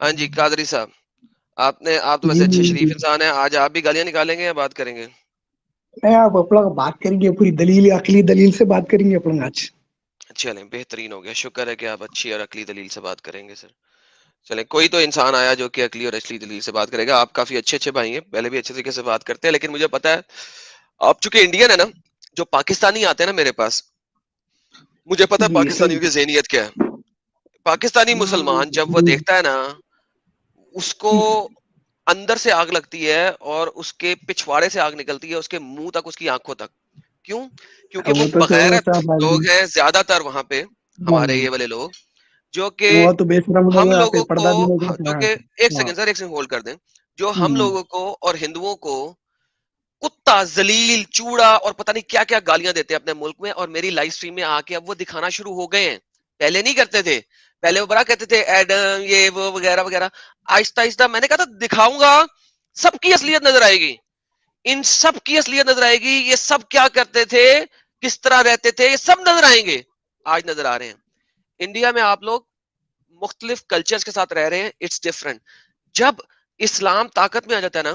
ہاں جی قادری صاحب، آپ تو جی ویسے اچھے جی شریف انسان ہیں، آج آپ بھی گالیاں نکالیں گے یا بات کریں گے؟ نہیں، آپ اپنا بات کریں گے پوری دلیل عقلی دلیل سے بات کریں گے اپنا آج. چلیں بہترین ہو گیا، شکر ہے کہ آپ اچھی اور عقلی دلیل سے بات کریں گے سر. چلیں کوئی تو انسان آیا جو کہ عقلی اور اصلی دلیل سے بات کرے گا. آپ کافی اچھے بھائی ہیں، پہلے بھی اچھے طریقے سے بات کرتے ہیں، لیکن مجھے پتا ہے آپ چونکہ انڈین ہے نا، جو پاکستانی آتے ہیں نا میرے پاس، مجھے پتا جی پاکستانیوں کی صحیح. ذہنیت کیا ہے. پاکستانی مسلمان جب وہ جی دیکھتا ہے نا، اس کو اندر سے آگ لگتی ہے اور اس کے پچھواڑے سے آگ نکلتی ہے اس کے منہ تک، اس کی آنکھوں تک. کیوں؟ کیونکہ وہ وہ تو تھوڑا بغیرت سا لوگ ہیں زیادہ تر وہاں پہ، ہمارے یہ والے لوگ، جو کہ وہ تو بے شرم لوگ ہم ہیں، لوگوں کو، پردہ بھی نہیں کرتے جو ہیں. کہ ایک ہاں. سیکنڈ سر، ایک سیکنڈ ہولڈ کر دیں، جو ہم لوگوں کو اور ہندوؤں کو کتا، ذلیل، چوڑا اور پتہ نہیں کیا کیا گالیاں دیتے ہیں اپنے ملک میں، اور میری لائف سٹریم میں آ کے اب وہ دکھانا شروع ہو گئے ہیں. پہلے نہیں کرتے تھے، پہلے وہ بڑا کہتے تھے ایڈم یہ وہ وغیرہ وغیرہ. آہستہ آہستہ میں نے کہا تھا دکھاؤں گا، سب کی اصلیت نظر آئے گی، ان سب کی اصلیت نظر آئے گی. یہ سب کیا کرتے تھے، کس طرح رہتے تھے، یہ سب نظر آئیں گے. آج نظر آ رہے ہیں. انڈیا میں آپ لوگ مختلف کلچرز کے ساتھ رہ رہے ہیں، اٹس ڈفرنٹ. جب اسلام طاقت میں آ جاتا ہے نا،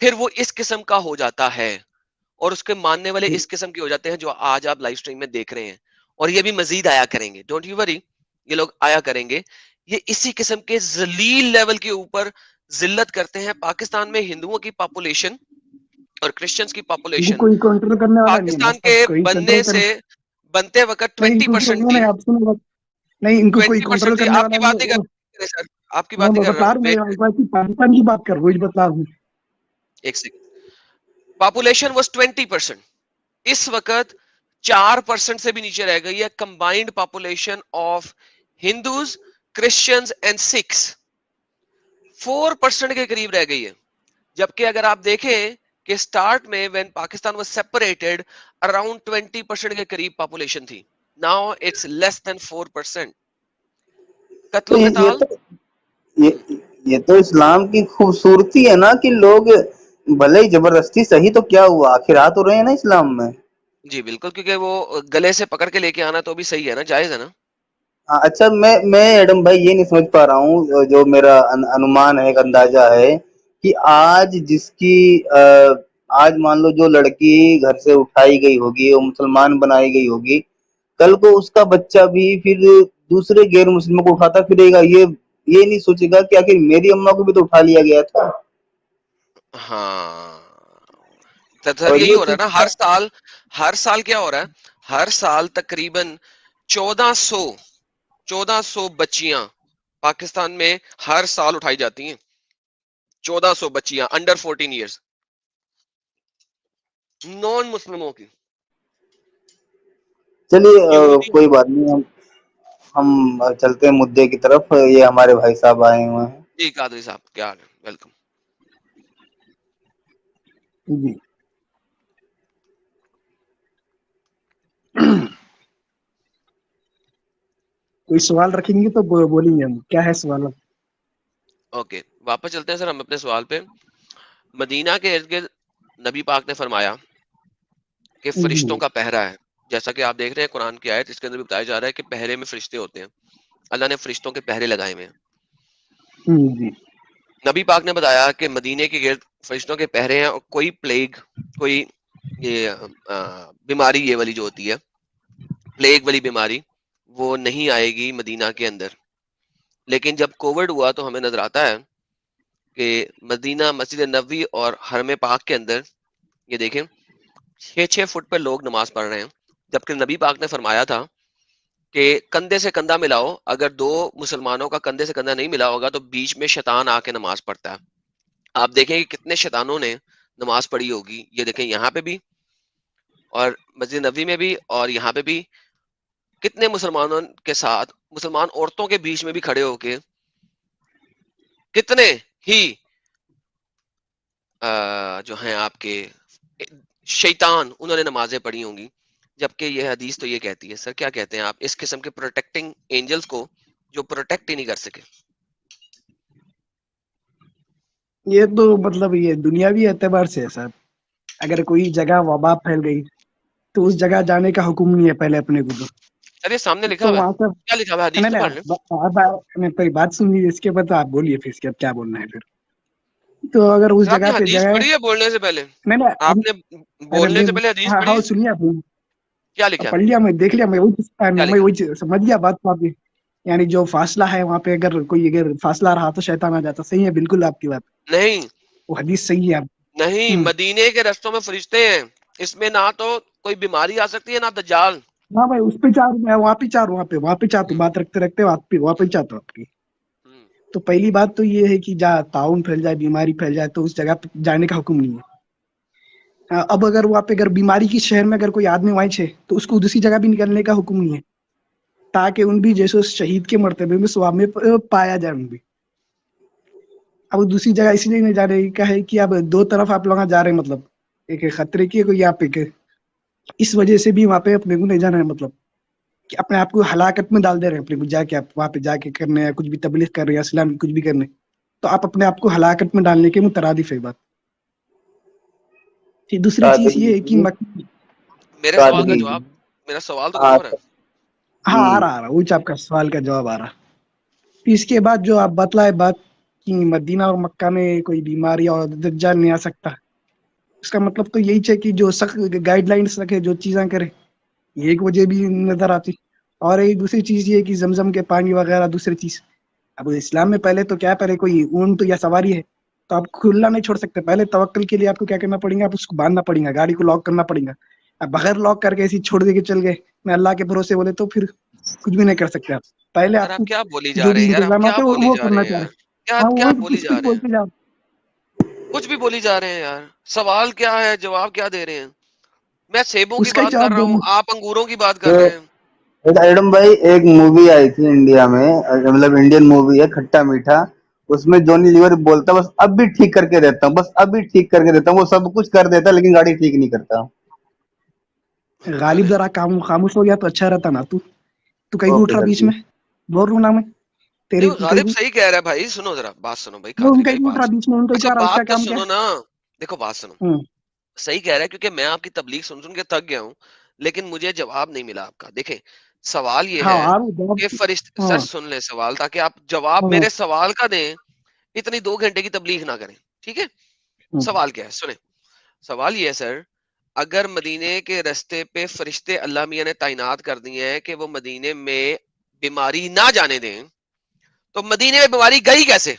پھر وہ اس قسم کا ہو جاتا ہے، اور اس کے ماننے والے اس قسم کے ہو جاتے ہیں جو آج آپ لائف سٹریم میں دیکھ رہے ہیں. اور یہ بھی مزید آیا کریں گے، ڈونٹ یو وری، یہ لوگ آیا کریں گے. یہ اسی قسم کے ذلیل لیول کے اوپر ذلت کرتے ہیں. پاکستان میں ہندوؤں کی پاپولیشن اور کرسچنز کی جی پاپولیشن کوئی کنٹرول کرنے والا نہیں ہے نا پاکستان سر، کے کوئی بننے کنٹرول کر سے بنتے وقت نہیں. ان کو 20% نہیں تھی. نہیں آپ سنو، نہیں ان کو کوئی کنٹرول 20% تھی. کرنے آپ کی والا نہیں بات نہیں ہے. کر رہے سر، آپ کی میں بات نہیں کر بتا رہا رہا میں. ہوں پاکستان کی بات کر رہا ہوں، وہی بتا رہا ہوں. ایک سیکنڈ. پاپولیشن واز 20%، اس وقت 4% سے بھی نیچے رہ گئی ہے. Combined population of Hindus, Christians and Sikhs 4% کے قریب رہ گئی ہے. جبکہ اگر آپ دیکھیں کہ سٹارٹ میں when Pakistan was separated around 20% کے قریب پاپولیشن تھی. ناؤ اٹس لیس دین 4%. قتل تو و یہ قتال. تو یہ یہ تو اسلام کی خوبصورتی ہے نا کہ لوگ بھلے ہی زبردستی صحیح، تو کیا ہوا، آخر آ تو رہے ہیں نا اسلام میں. جی بالکل، کیونکہ وہ گلے سے پکڑ کے لے کے آنا تو بھی صحیح ہے نا، جائز ہے نا. اچھا، میں ایڈم بھائی یہ نہیں سمجھ پا رہا ہوں، جو میرا انومان ہے، ایک اندازہ ہے کہ آج جس کی آج مان لو جو لڑکی گھر سے اٹھائی گئی ہوگی، وہ مسلمان بنائی گئی ہوگی، کل کو اس کا بچہ بھی پھر دوسرے غیر مسلموں کو اٹھاتا پھرے گا. یہ نہیں سوچے گا کہ آخر میری اماں کو بھی تو اٹھا لیا گیا تھا. ہاں سر، اور یہی یہ ہو رہا ہے نا ہر سال کیا ہو رہا ہے، ہر سال تقریباً 1400 بچیاں پاکستان میں ہر سال اٹھائی جاتی ہیں. 1400 بچیاں انڈر 14 ایئرس، نان مسلموں کی. چلیے یہودی. کوئی بات نہیں، ہم چلتے ہیں مدعے کی طرف. یہ ہمارے بھائی صاحب آئے ہوئے ہیں. جی قادری صاحب کیا حال ہے، ویلکم. جی کوئی سوال رکھیں گے تو بولیں گے ہم. کیا ہے سوال؟ اوکے واپس چلتے ہیں سر ہم اپنے سوال پہ. مدینہ کے ارد گرد نبی پاک نے فرمایا کہ جی فرشتوں کا پہرا ہے. جیسا کہ آپ دیکھ رہے ہیں قرآن کی آیت، اس کے اندر بھی بتایا جا رہا ہے کہ پہرے میں فرشتے ہوتے ہیں. اللہ نے فرشتوں کے پہرے لگائے ہوئے ہیں. جی نبی پاک نے بتایا کہ مدینے کے گرد فرشتوں کے پہرے ہیں، اور کوئی پلیگ، کوئی یہ بیماری یہ والی جو ہوتی ہے پلیگ والی بیماری، وہ نہیں آئے گی مدینہ کے اندر. لیکن جب کووڈ ہوا تو ہمیں نظر آتا ہے کہ مدینہ مسجد نبوی اور حرم پاک کے اندر یہ دیکھیں 6 فٹ پہ لوگ نماز پڑھ رہے ہیں. جبکہ نبی پاک نے فرمایا تھا کہ کندھے سے کندھا ملاؤ، اگر دو مسلمانوں کا کندھے سے کندھا نہیں ملا ہوگا تو بیچ میں شیطان آ کے نماز پڑھتا ہے. آپ دیکھیں کہ کتنے شیطانوں نے نماز پڑھی ہوگی. یہ دیکھیں یہاں پہ بھی، اور مسجد نبوی میں بھی، اور یہاں پہ بھی کتنے مسلمانوں کے ساتھ مسلمان عورتوں کے بیچ میں بھی کھڑے ہو کے کتنے ہی جو ہیں آپ کے شیطان، انہوں نے نمازیں پڑھی ہوں گی. جبکہ یہ حدیث تو یہ کہتی ہے. سر کیا کہتے ہیں آپ اس قسم کے پروٹیکٹنگ اینجلز کو جو پروٹیکٹ ہی نہیں کر سکے؟ یہ تو مطلب یہ دنیاوی اعتبار سے ہے صاحب. اگر کوئی جگہ وبا پھیل گئی تو اس جگہ جانے کا حکم نہیں ہے پہلے اپنے کو. تو सर ये सामने लिखा तो हुआ है, वहां पर क्या लिखा हुआ है? हदीस नहीं तो नहीं पढ़ ले। नहीं, पहली बात सुनिए, इसके बाद आप बोलिए फिर इसके बाद क्या बोलना है फिर। तो अगर उस सर आपने जगह पे हदीस जाए, पढ़ी है बोलने से पहले? नहीं नहीं आपने अरे बोलने मैं, से पहले हदीस हाँ पढ़ी हाँ है? सुनिए आप, क्या लिखा है? पढ़ लिया, मैं देख लिया, क्या मैं लिखा है? वही समझ गया बात वहाँ पे। यानी जो फासला है वहाँ पे, अगर कोई अगर फासला रहा तो शैतान आ जाता। सही है बिल्कुल आपकी बात, नहीं, वो हदीस सही है आप। नहीं, मदीने के रस्तों में फरिश्ते हैं, इसमें ना तो कोई बीमारी आ सकती है ना दज्जाल। हाँ भाई, उस पे चार, मैं वहाँ पे चार, तो बात रखते रखते वहाँ पे चाहता हूँ आपकी। हम्म, तो पहली बात तो ये है कि जहाँ ताउन फैल जाए, बीमारी फैल जाए, तो उस जगह पे जाने का हुक्म नहीं है। हाँ, अब अगर वहाँ पे अगर बीमारी की शहर में अगर कोई आदमी वहीं छे, तो उसको दूसरी जगह भी निकलने का हुक्म नहीं है, ताकि उन भी जैसे उस शहीद के मर्तबे में स्वाब में पाया जाए उन भी। अब दूसरी जगह इसलिए नहीं जा रहे का है कि अब दो तरफ आप लोग जा रहे हैं, मतलब एक है खतरे की, कोई यहाँ पे के, इस वजह से भी वहाँ पे अपने को नहीं जाना है, मतलब कि अपने आप को हलाकत में डाल दे रहे हैं अपने को, जाके आप वहाँ पे जाके करने या कुछ भी तबलीग कर रहे हैं, इस्लाम की कुछ भी करने, तो आप अपने आप को हलाकत में डालने के मुतरादिफ है बात। फिर दूसरी चीज ये है कि कादरी मेरे सवाल का कादरी जवाब, मेरा सवाल तो हाँ करो ना। हाँ आ रहा, वही आपका सवाल का जवाब आ रहा। फिर इसके बाद जो आप बतलाए बात कि मदीना और मक्का में कोई बीमारी और दज्जाल नहीं आ सकता, इसका मतलब तो यही है कि जो सख्त गाइडलाइंस रखे, जो चीजें करे, ये एक वजह भी नजर आती। और एक दूसरी चीज ये कि जमजम के पानी वगैरह, दूसरी चीज, अब इस्लाम में पहले तो क्या, पहले कोई ऊंट या सवारी है तो आप खुला नहीं छोड़ सकते, पहले तवक्कल के लिए आपको क्या करना पड़ेगा, आप उसको बांधना पड़ेगा, गाड़ी को लॉक करना पड़ेगा। अब बगैर लॉक करके ऐसे ही छोड़ दे के चल गए, मैं अल्लाह के भरोसे बोले, तो फिर कुछ भी नहीं कर सकते आप। पहले यार आप आपको क्या बोली जा जो रहे भी हैं यार, आप इंतजाम क्या है बोली वो जा रहे करना हैं चाह यार, रहे। क्या हाँ क्या वो बोली कुछ जा कुछ रहे हैं, बोलते जाओ। कुछ भी बोली जा रहे हैं यार। सवाल क्या है, जवाब क्या दे रहे हैं? मैं सेबों की उसका ही बात कर जवाब रहा हूँ, देना। आप अंगूरों की बात कर तो रहे हैं। एडम भाई एक मूवी आई थी इंडिया में, मतलब इंडियन मूवी है खट्टा मीठा। उसमें जॉनी लीवर बोलता है बस अब भी ठीक करके देता हूँ, बस अब भी ठीक करके देता हूँ। वो सब कुछ कर देता है लेकिन गाड़ी ठीक नहीं करता। गालिब अरे जरा खामोश हो गया तो अच्छा रहता ना। तू तू कहीं भी उठ ओके रहा सर बीच जी। में, बोल रू ना मैं तेरे देखो को कहीं गालिब भी, सही कह रहा है भाई, सुनो जरा बात सुनो भाई, वो कादरी कहीं मेरी भी उठ बात रहा सुनो। बीच में, उनको ही अच्छा चाह रहा, उसका बात तो काम क्या सुनो है? ना, देखो बात सुनो। हम्म। सही कह रहा है क्योंकि मैं आपकी तबलीग सुन सुन के थक गया हूँ, लेकिन मुझे जवाब नहीं मिला आपका। देखें, सवाल ये हाँ है आ रहा जवाब। कि फरिश्ते, सर हाँ सुन ले सवाल, ताकि आप जवाब हाँ मेरे सवाल का दें, इतनी 2 घंटे की तबलीग ना करें, ठीक है? हाँ। सवाल क्या है सुने। सवाल ये है सर, अगर मदीने के रास्ते पे फरिश्ते अल्लाह मियां ने तैनात कर दिए हैं कि वो मदीने में बीमारी ना जाने दें, तो मदीने में बीमारी गई कैसे?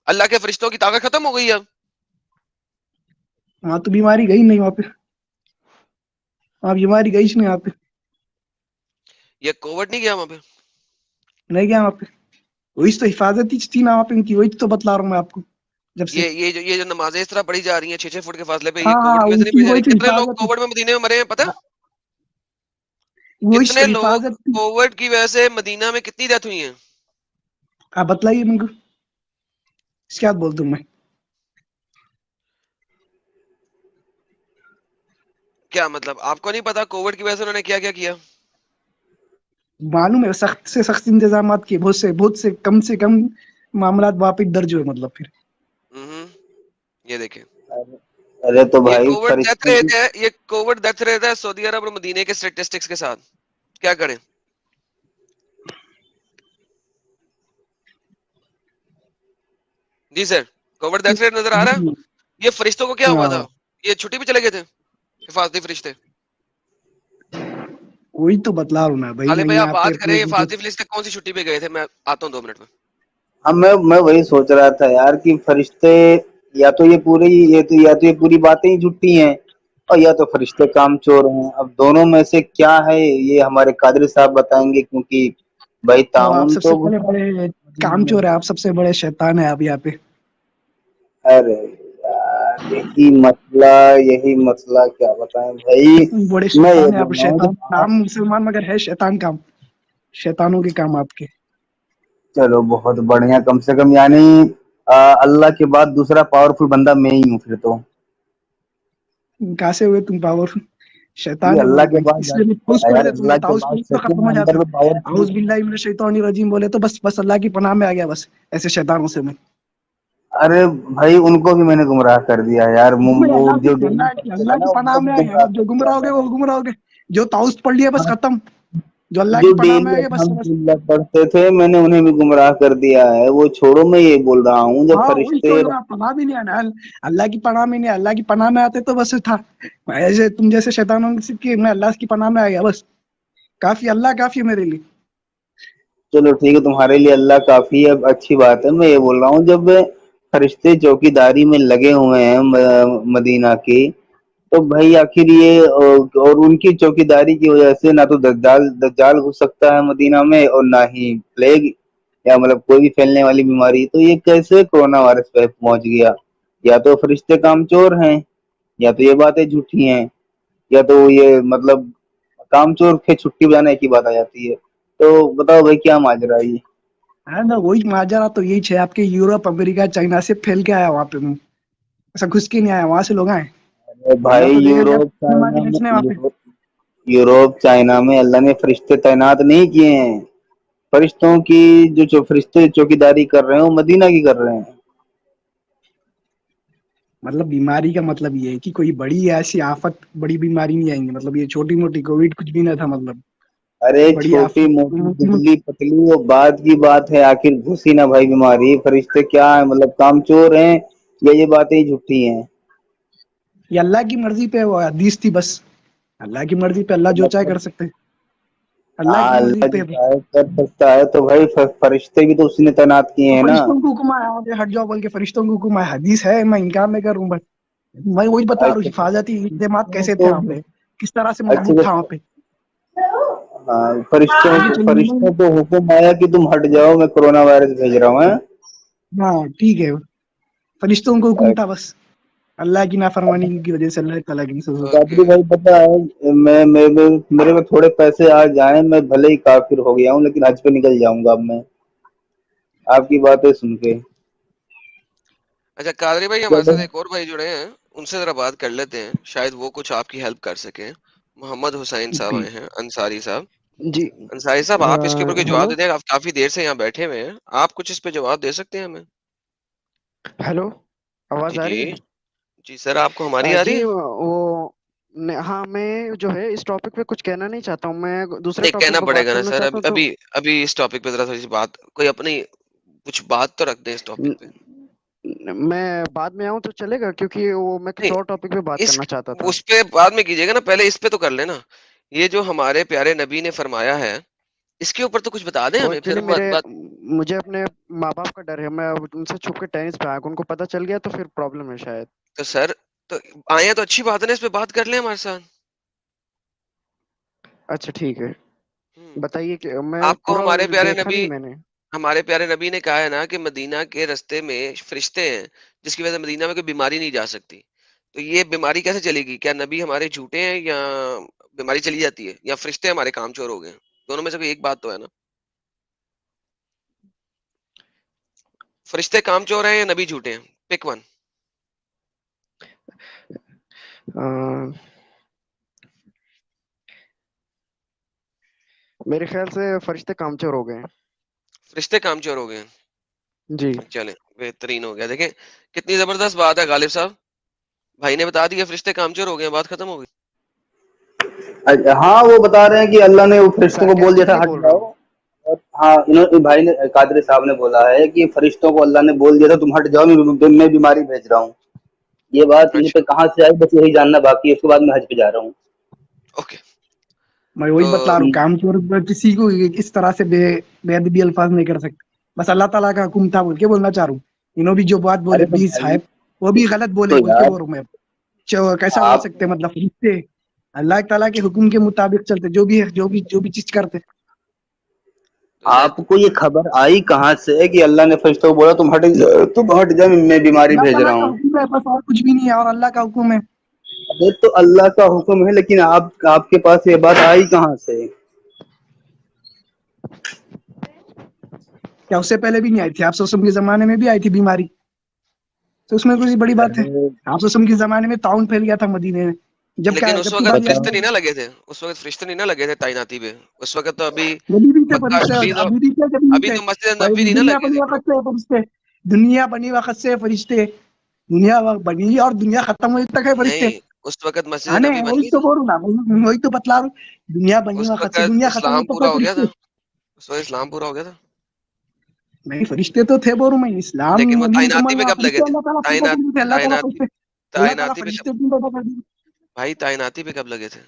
अल्लाह के फरिश्तों की ताकत खत्म हो गई अब। हाँ, तो बीमारी गई नहीं वहाँ पे, हाँ बीमारी गई ही नहीं वहाँ पे, ये कोविड नहीं गया वहां पे? नहीं गया वहाँ पे। वही तो हिफाजत ही थी ना वहाँ पे उनकी, वही तो बतला रहा हूँ मैं आपको जब से। ये जो नमाजें इस तरह पढ़ी जा रही हैं 6-6 फुट के फासले पे, हाँ ये कोविड हाँ, की वजह से नहीं उनकी पढ़ी जा वही रही? तो कितने लोग हिफाजत, कोविड में मदीने में मरे हैं पता है? वही तो कितने लोग हिफाजत थी। कोविड की वजह से मदीना में कितनी डेथ हुई है? आप बतलाइए मेरे को, इसके बाद बोल दूँ मैं। क्या मतलब आपको नहीं पता कोविड की वजह से उन्होंने क्या क्या किया? मालूम है, सख्त से सख्त इंतजाम किए, बहुत से कम मामला वहाँ पे दर्ज हुए, मतलब फिर। हम्म, ये देखें, अरे तो ये भाई कोविड डेथ फरिश्ते रेट है, ये कोविड डेथ रेट है सऊदी अरब और मदीने के स्टेटिस्टिक्स के साथ। क्या करें? जी सर, कोविड डेथ रेट नजर आ रहा है? ये फरिश्तों को क्या हुआ था? हाँ, ये छुट्टी पे चले गए थे हिफाजती फरिश्ते? वही तो बतला रहा हूँ ना भाई, साले मैं भाई आप यहाँ पे बात करें, अपने हिफाजती फरिश्ते कौन सी छुट्टी पे गए थे? मैं आता हूँ 2 मिनट में। हाँ मैं वही सोच रहा था यार कि फरिश्ते या तो ये पूरी बातें ही झूठी हैं, और या तो फरिश्ते कामचोर हैं। अब दोनों में से क्या है ये हमारे कादरी साहब बताएंगे, क्योंकि भाई और आप ताउन सबसे तो बड़े बड़े कामचोर है, आप सबसे बड़े शैतान है आप यहाँ पे। अरे यार यही मसला क्या बताएं भाई। बड़े मैं ये शैतान है आप, बोल रहा हूँ कि शैतान नाम मुसलमान मगर है शैतान काम, शैतानों के काम आपके। चलो बहुत बढ़िया, कम से कम यानी अल्लाह के बाद दूसरा पावरफुल बंदा मैं ही हूँ फिर तो। कहाँ से हुए तुम पावरफुल? ये शैतान है वो अल्लाह के भाई, बाद इसलिए मैं खुश पढ़ यार देता हूँ, अल्लाह के ताउस बाद पढ़ तो खत्म सेकंड हो नंबर जाता। पे पावरफुल। औज़ बिल्लाहि मिनश शैतानिर रजीम बोले तो बस बस अल्लाह की पनाह में आ गया, बस ऐसे शैतानों से मैं। अरे भाई उनको भी मैंने गुमराह कर दिया यार। मैं वो जो डेली अल्लाह पढ़ते अल्लाह थे की ना पनाह उनको में भी आ गया, गुमराह अब जो कर दिया गुमराह हो गए वो मैंने। गुमराह हो गए, जो ताउस पढ़ लिया बस हाँ, खत्म। जो अल्लाह जो की पनाह में डेली आ गए बस बस। अल्हम्दुलिल्लाह पढ़ते थे, मैंने उन्हें भी गुमराह कर दिया है। वो छोड़ो, मैं ये बोल रहा हूँ जब हाँ वही फरिश्ते तो ना, पनाह भी नहीं आना, अल्लाह की पनाह में नहीं, अल्लाह की पनाह में आते तो बस था, ऐसे तुम जैसे शैतानों की, मैं अल्लाह की पनाह में आ गया बस, काफी, अल्लाह काफी है मेरे लिए। चलो ठीक है, तुम्हारे लिए अल्लाह काफी है, अब अच्छी बात है। मैं ये बोल रहा हूँ जब फरिश्ते चौकीदारी में लगे हुए हैं मदीना की, तो भाई आखिर ये और उनकी चौकीदारी की वजह से ना तो दज्जाल दज्जाल घुस सकता है मदीना में, और ना ही प्लेग या मतलब कोई भी फैलने वाली बीमारी। तो ये कैसे कोरोना वायरस पे पहुंच गया? या तो फरिश्ते कामचोर हैं, या तो ये बातें झूठी हैं, या तो ये मतलब कामचोर के छुट्टी बजाने की बात आ जाती है। तो बताओ भाई, क्या माजरा है ये? है ना, वही माजरा तो यही है, आपके यूरोप अमेरिका चाइना से फैल के आया वहां पे, ऐसा घुस के नहीं आया, वहां से लोग आए, अरे अल्लाह भाई, तो देगा क्या बीमारी बेचने वहां पे। यूरोप चाइना में अल्लाह ने फरिश्ते तैनात नहीं किए हैं। फरिश्तों की जो फरिश्ते चौकीदारी कर रहे हैं वो मदीना की कर रहे हैं। मतलब बीमारी का मतलब ये है कि कोई बड़ी ऐसी आफत, बड़ी बीमारी नहीं आएंगी, मतलब ये छोटी मोटी कोविड कुछ भी ना था, मतलब अरे बड़ी छोटी आफत, मोटी मोटी मोटी। दुबली पतली वो बात की बात है, आखिर घुसी ना भाई बीमारी। फरिश्ते क्या है, मतलब कामचोर हैं, या ये बातें ही झूठी हैं? ये अल्लाह की मर्जी पे वो हदीस थी बस, अल्लाह की मर्जी पे, अल्लाह तो जो चाहे मतलब कर सकते हैं, अल्लाह हाँ, की मर्जी अल्लाह जो पे। चाहे कर सकता है, तो भाई फरिश्ते भी तो उसने तैनात किए तो हैं ना। फरिश्तों को हुक्म आया, आगे हट जाओ बोल के, फरिश्तों को हुक्म आया, हदीस है, मैं इनकार नहीं कर रहा हूँ, बस मैं वही बता रहा हूँ अच्छा हिफाजती इक़दामात कैसे थे तो वहाँ पे, किस तरह से अच्छा मजबूत था वहाँ तो पे। हाँ, आगे चलिए। फरिश्तों को हुक्म आया कि तुम हट जाओ, मैं कोरोना वायरस भेज रहा हूँ। हाँ ठीक है, फरिश्तों को हुक्म हैं? था बस, अल्लाह की नाफरमानी की वजह से, अल्लाह ताला की सजा। ओके। कादरी भाई, पता है मेरे में थोड़े पैसे आ जाएं, मैं भले ही काफिर हो गया हूँ, लेकिन हज पे निकल जाऊंगा अब मैं, आपकी बातें सुन के। अच्छा कादरी भाई, हमारे चलो साथ एक और भाई जुड़े हैं, उनसे जरा बात कर लेते हैं, शायद वो कुछ आपकी हेल्प कर सके। मोहम्मद हुसैन साहब जी आए हैं, अंसारी साहब। जी। अंसारी साहब, आप इसके ऊपर कोई जवाब हेलो देते हैं? आप काफी देर से यहाँ बैठे हुए हैं, आप कुछ इस पे जवाब दे सकते हैं हमें? हेलो, जी आवाज आ जी। रही है? जी सर, आपको हमारी आ रही जी है? वो हाँ, मैं जो है इस टॉपिक पे कुछ कहना नहीं चाहता हूँ, मैं दूसरे नहीं, टॉपिक कहना पे बात पड़ेगा ना करना सर, चाहता अभी हूँ तो अभी अभी इस टॉपिक पे जरा थोड़ी सी बात, कोई अपनी कुछ बात तो रख दें इस टॉपिक पे। मैं बाद में आऊँ तो चलेगा, क्योंकि वो मैं कुछ नहीं, और टॉपिक पे बात इस करना चाहता था। उस पे बाद में कीजिएगा ना, पहले इस पे तो कर लेना। ये जो हमारे प्यारे नबी ने फरमाया है, इसके ऊपर तो कुछ बता दें वो हमें, फिर एक्चुअली हम मेरे बात। मुझे अपने माँ बाप का डर है, मैं उनसे छुप के टेनिस पे आया, उनको पता चल गया तो फिर प्रॉब्लम है शायद। तो सर, तो आए हैं तो अच्छी बात है ना, इस पे बात कर लें हमारे साथ। अच्छा ठीक है, हम्म। बताइए कि मैं आपको पूरा हमारे प्यारे देखा नबी नहीं मैंने। हमारे प्यारे नबी ने कहा है ना कि मदीना के रास्ते में फरिश्ते हैं, जिसकी वजह से मदीना में कोई बीमारी नहीं जा सकती। तो ये बीमारी कैसे चलेगी? क्या नबी हमारे झूठे हैं, या बीमारी चली जाती है, या फरिश्ते हमारे कामचोर हो गए हैं? दोनों में से कोई एक बात तो है ना। फरिश्ते कामचोर हैं या नबी झूठे हैं? Pick one. अ, मेरे ख्याल से फरिश्ते कामचोर हो गए हैं। फरिश्ते कामचोर हो गए हैं। जी। चलें, बेहतरीन हो गया। देखें कितनी जबरदस्त बात है गालिब साहब, भाई ने बता दिया फरिश्ते कामचोर हो गए हैं, बात खत्म हो गई। हाँ, वो बता रहे हैं कि अल्लाह ने वो फरिश्तों को बोल दिया था सार्केस्टिकली हट बोल रहा जाओ। हूँ। और हाँ, इन्होंने भाई ने कादरी साहब ने बोला है कि फरिश्तों को अल्लाह ने बोल दिया था तुम हट जाओ, मैं बीमारी भेज रहा हूँ। ये बात मुझ पे अच्छा, कहाँ से आई, बस यही जानना बाकी है, उसके बाद मैं हज पे जा रहा हूँ। ओके। मैं वही तो बता रहा हूँ, कामचोर किसी को इस तरह से बेअदबी अल्फाज नहीं कर सकते, बस अल्लाह ताला का हुक्म था बोल के बोलना चाह रहा हूँ। इन्हों भी जो बात बोले अरे तो 20 भाई, साहब, वो भी गलत बोले तो बोल के यार बोल रहा हूँ मैं। कैसा बोल आप सकते हैं, मतलब फरिश्ते अल्लाह ताला के हुक्म के मुताबिक चलते, जो भी है, जो भी चीज करते। सर, आपको ये खबर आई कहाँ से कि अल्लाह ने फरिश्तों को बोला तुम हट जाओ, मैं बीमारी अल्लाह भेज ताला रहा का हूँ? हुक्म है बस, और कुछ भी नहीं है, और अल्लाह का हुक्म है। अरे तो अल्लाह का हुक्म है, लेकिन आपके पास ये बात आई कहाँ से? क्या उससे पहले भी नहीं आई थी? आप सोसम के जमाने में भी आई थी बीमारी, तो उसमें कोई बड़ी बात है? अरे आप सोसम के जमाने में ताउन फैल गया था मदीने में, जब क्या लेकिन है, उस जब वक्त तूफान फरिश्ते बताओ। नहीं ना लगे थे, उस वक्त फरिश्ते नहीं ना लगे थे तैनाती पे। उस वक्त तो अभी अभी भी थे मक्का फरिश्ते, अभी तो अभी भी थे, कभी भी अभी थे। तो मस्जिद भाई नबी नहीं ना दुनिया लगे बनी थे। वक्त से फरिश्ते, दुनिया बनी वक्त से फरिश्ते, दुनिया बनी और दुनिया खत्म होने तक है फरिश्ते। नहीं, اس वक्त मस्जिद हाँ नबी नहीं बन वही गई तो थी? बोल रहा हूँ मैं, वही तो बतला रहा हूँ। दुनिया बनी उस वक्त से वक्त दुनिया खत्म हुई इस्लाम तो पूरा फिर हो गया था? फरिश्ते उस वक्त इस्लाम पूरा हो गया था? नहीं फरिश्ते तो थे बोलूं मैं इस्लाम लेकिन वो नहीं ताइनाती समझ पे रहा कब लगे फरिश्ते थे? अल्लाह ताला पैदा ताइनात कर दिए थे ताइनाती अल्लाह ताला ताइनाती पे कब, फरिश्ते भी पैदा कर दिए भाई ताइनाती पे कब लगे थे?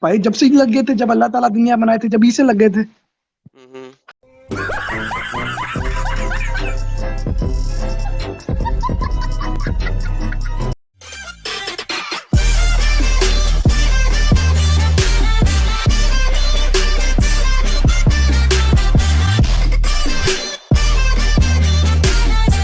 भाई जब से ही लग गए थे जब अल्लाह ताला दुनिया बनाए थे जब ही से लग गए थे